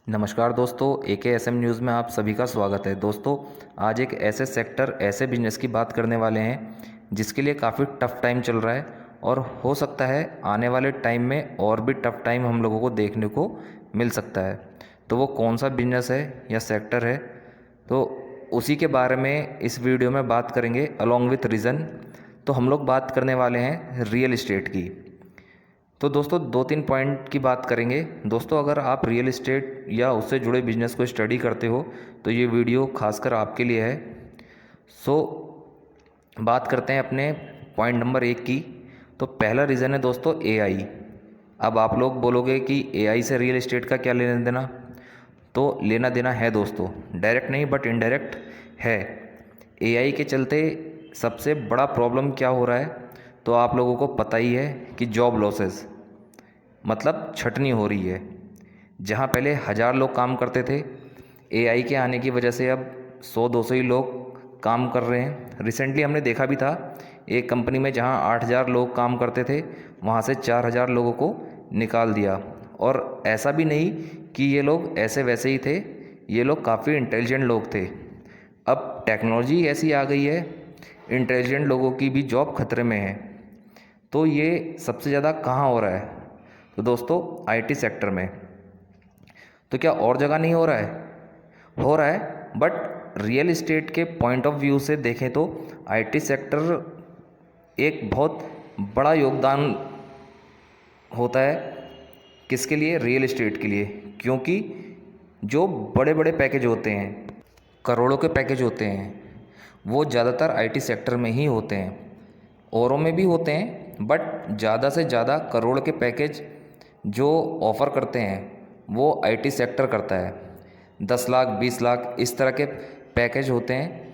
नमस्कार दोस्तों, AKSM news में आप सभी का स्वागत है। दोस्तों, आज एक ऐसे सेक्टर, ऐसे बिजनेस की बात करने वाले हैं जिसके लिए काफ़ी टफ टाइम चल रहा है और हो सकता है आने वाले टाइम में और भी टफ टाइम हम लोगों को देखने को मिल सकता है। तो वो कौन सा बिजनेस है या सेक्टर है, तो उसी के बारे में इस वीडियो में बात करेंगे अलॉन्ग विथ रीज़न। तो हम लोग बात करने वाले हैं रियल इस्टेट की। तो दोस्तों, 2-3 पॉइंट की बात करेंगे। दोस्तों, अगर आप रियल इस्टेट या उससे जुड़े बिजनेस को स्टडी करते हो तो ये वीडियो खासकर आपके लिए है। सो बात करते हैं अपने पॉइंट नंबर 1 की। तो पहला रीज़न है दोस्तों AI। अब आप लोग बोलोगे कि AI से रियल इस्टेट का क्या लेना देना, तो लेना देना है दोस्तों, डायरेक्ट नहीं बट इनडायरेक्ट है। AI के चलते सबसे बड़ा प्रॉब्लम क्या हो रहा है, तो आप लोगों को पता ही है कि जॉब लॉसेस, मतलब छटनी हो रही है। जहाँ पहले 1000 लोग काम करते थे, AI के आने की वजह से अब 100-200 ही लोग काम कर रहे हैं। रिसेंटली हमने देखा भी था, एक कंपनी में जहाँ 8000 लोग काम करते थे, वहाँ से 4000 लोगों को निकाल दिया। और ऐसा भी नहीं कि ये लोग ऐसे वैसे ही थे, ये लोग काफ़ी इंटेलिजेंट लोग थे। अब टेक्नोलॉजी ऐसी आ गई है, इंटेलिजेंट लोगों की भी जॉब खतरे में है। तो ये सबसे ज़्यादा कहाँ हो रहा है, तो दोस्तों IT सेक्टर में। तो क्या और जगह नहीं हो रहा है? हो रहा है, बट रियल इस्टेट के पॉइंट ऑफ व्यू से देखें तो IT सेक्टर एक बहुत बड़ा योगदान होता है। किसके लिए? रियल इस्टेट के लिए। क्योंकि जो बड़े बड़े पैकेज होते हैं, करोड़ों के पैकेज होते हैं, वो ज़्यादातर IT सेक्टर में ही होते हैं। औरों में भी होते हैं, बट ज़्यादा से ज़्यादा करोड़ के पैकेज जो ऑफ़र करते हैं वो IT सेक्टर करता है। 10 लाख 20 लाख इस तरह के पैकेज होते हैं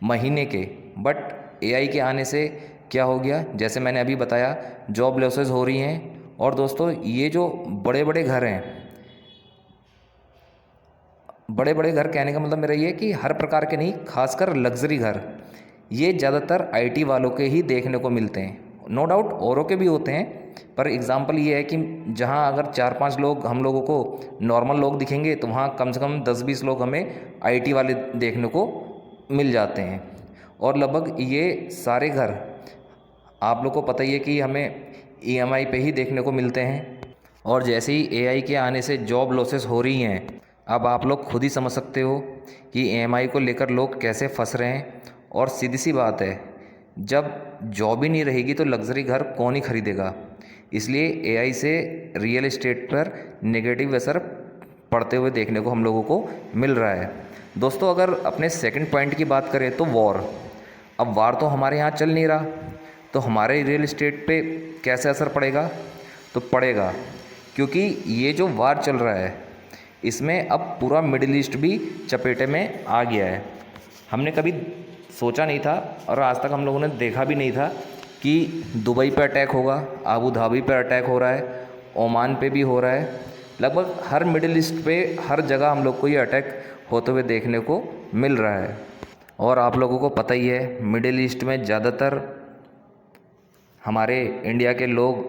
महीने के। बट AI के आने से क्या हो गया, जैसे मैंने अभी बताया, जॉब लॉसेस हो रही हैं। और दोस्तों, ये जो बड़े बड़े घर हैं, बड़े बड़े घर कहने का मतलब मेरा ये है कि हर प्रकार के नहीं, खासकर लग्जरी घर, ये ज़्यादातर IT वालों के ही देखने को मिलते हैं। नो डाउट औरों के भी होते हैं, पर एग्ज़ाम्पल ये है कि जहाँ अगर 4-5 लोग हम लोगों को नॉर्मल लोग दिखेंगे, तो वहाँ कम से कम 10-20 लोग हमें IT वाले देखने को मिल जाते हैं। और लगभग ये सारे घर आप लोग को पता ही है कि हमें EMI पे ही देखने को मिलते हैं। और जैसे ही AI के आने से जॉब लॉसेस हो रही हैं, अब आप लोग खुद ही समझ सकते हो कि EMI को लेकर लोग कैसे फंस रहे हैं। और सीधी सी बात है, जब जॉब ही नहीं रहेगी तो लग्जरी घर कौन ही खरीदेगा। इसलिए AI से रियल इस्टेट पर नेगेटिव असर पड़ते हुए देखने को हम लोगों को मिल रहा है। दोस्तों, अगर अपने सेकंड पॉइंट की बात करें तो वॉर। अब वार तो हमारे यहाँ चल नहीं रहा, तो हमारे रियल इस्टेट पे कैसे असर पड़ेगा? तो पड़ेगा, क्योंकि ये जो वार चल रहा है इसमें अब पूरा मिडिल ईस्ट भी चपेटे में आ गया है। हमने कभी सोचा नहीं था और आज तक हम लोगों ने देखा भी नहीं था कि दुबई पे अटैक होगा, अबू धाबी पे अटैक हो रहा है, ओमान पे भी हो रहा है। लगभग हर मिडिल ईस्ट पे हर जगह हम लोग को ये अटैक होते हुए देखने को मिल रहा है। और आप लोगों को पता ही है, मिडिल ईस्ट में ज़्यादातर हमारे इंडिया के लोग,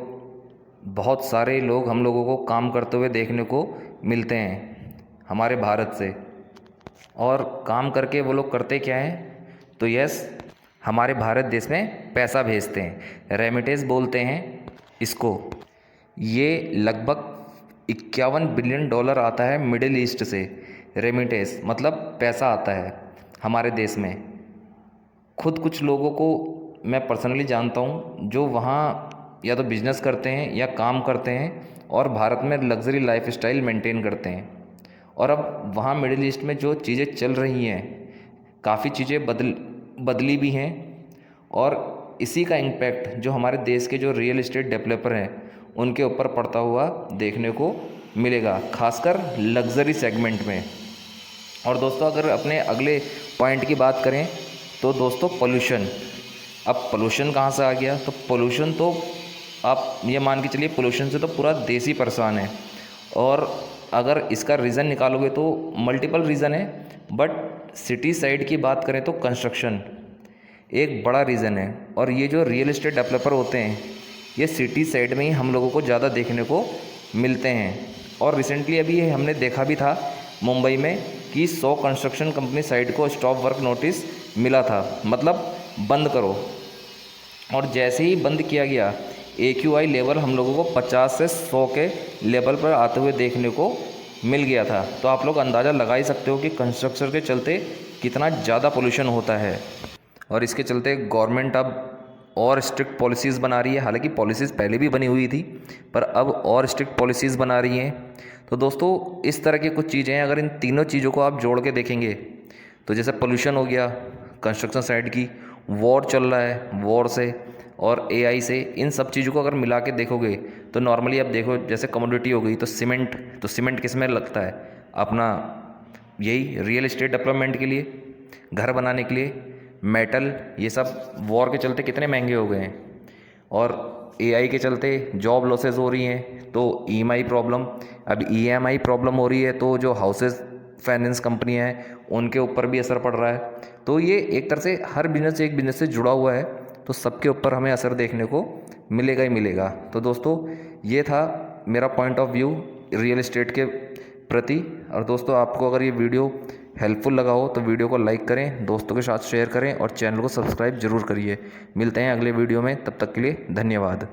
बहुत सारे लोग हम लोगों को काम करते हुए देखने को मिलते हैं हमारे भारत से। और काम करके वो लोग करते क्या हैं, तो यस, हमारे भारत देश में पैसा भेजते हैं, रेमिटेंस बोलते हैं इसको। ये लगभग $51 बिलियन आता है मिडिल ईस्ट से। रेमिटेंस मतलब पैसा आता है हमारे देश में। खुद कुछ लोगों को मैं पर्सनली जानता हूँ जो वहाँ या तो बिजनेस करते हैं या काम करते हैं और भारत में लग्जरी लाइफ स्टाइल मेंटेन करते हैं। और अब वहाँ मिडिल ईस्ट में जो चीज़ें चल रही हैं, काफ़ी चीज़ें बदली भी हैं। और इसी का इम्पैक्ट जो हमारे देश के जो रियल इस्टेट डेवलपर हैं उनके ऊपर पड़ता हुआ देखने को मिलेगा, खासकर लग्जरी सेगमेंट में। और दोस्तों, अगर अपने अगले पॉइंट की बात करें तो दोस्तों पोल्यूशन। अब पोल्यूशन कहाँ से आ गया, तो पोल्यूशन तो आप ये मान के चलिए, पोल्यूशन से तो पूरा देश ही परेशान है। और अगर इसका रीज़न निकालोगे तो मल्टीपल रीज़न है, बट सिटी साइड की बात करें तो कंस्ट्रक्शन एक बड़ा रीज़न है। और ये जो रियल इस्टेट डेवलपर होते हैं, ये सिटी साइड में ही हम लोगों को ज़्यादा देखने को मिलते हैं। और रिसेंटली अभी हमने देखा भी था मुंबई में कि 100 कंस्ट्रक्शन कंपनी साइट को स्टॉप वर्क नोटिस मिला था, मतलब बंद करो। और जैसे ही बंद किया गया AQI लेवल हम लोगों को 50 से 100 के लेवल पर आते हुए देखने को मिल गया था। तो आप लोग अंदाज़ा लगा ही सकते हो कि कंस्ट्रक्शन के चलते कितना ज़्यादा पोल्यूशन होता है। और इसके चलते गवर्नमेंट अब और स्ट्रिक्ट पॉलिसीज़ बना रही है। हालांकि पॉलिसीज़ पहले भी बनी हुई थी, पर अब और स्ट्रिक्ट पॉलिसीज़ बना रही हैं। तो दोस्तों इस तरह की कुछ चीज़ें हैं, अगर इन तीनों चीज़ों को आप जोड़ के देखेंगे तो जैसे पोल्यूशन हो गया, कंस्ट्रक्शन साइट की वॉर चल रहा है, वॉर से और AI से, इन सब चीज़ों को अगर मिला के देखोगे तो नॉर्मली आप देखो जैसे कमोडिटी हो गई तो सीमेंट किस में लगता है? अपना यही रियल एस्टेट डेवलपमेंट के लिए, घर बनाने के लिए। मेटल ये सब वॉर के चलते कितने महंगे हो गए हैं। और AI के चलते जॉब लॉसेस हो रही हैं, तो EMI प्रॉब्लम, अब EMI प्रॉब्लम हो रही है, तो जो हाउसेस फाइनेंस कंपनियां हैं उनके ऊपर भी असर पड़ रहा है। तो ये एक तरह से हर बिजनेस एक बिजनेस से जुड़ा हुआ है, तो सबके ऊपर हमें असर देखने को मिलेगा ही मिलेगा। तो दोस्तों ये था मेरा point of view real estate के प्रति। और दोस्तों आपको अगर ये वीडियो हेल्पफुल लगा हो तो वीडियो को लाइक करें, दोस्तों के साथ शेयर करें और चैनल को सब्सक्राइब जरूर करिए। मिलते हैं अगले वीडियो में, तब तक के लिए धन्यवाद।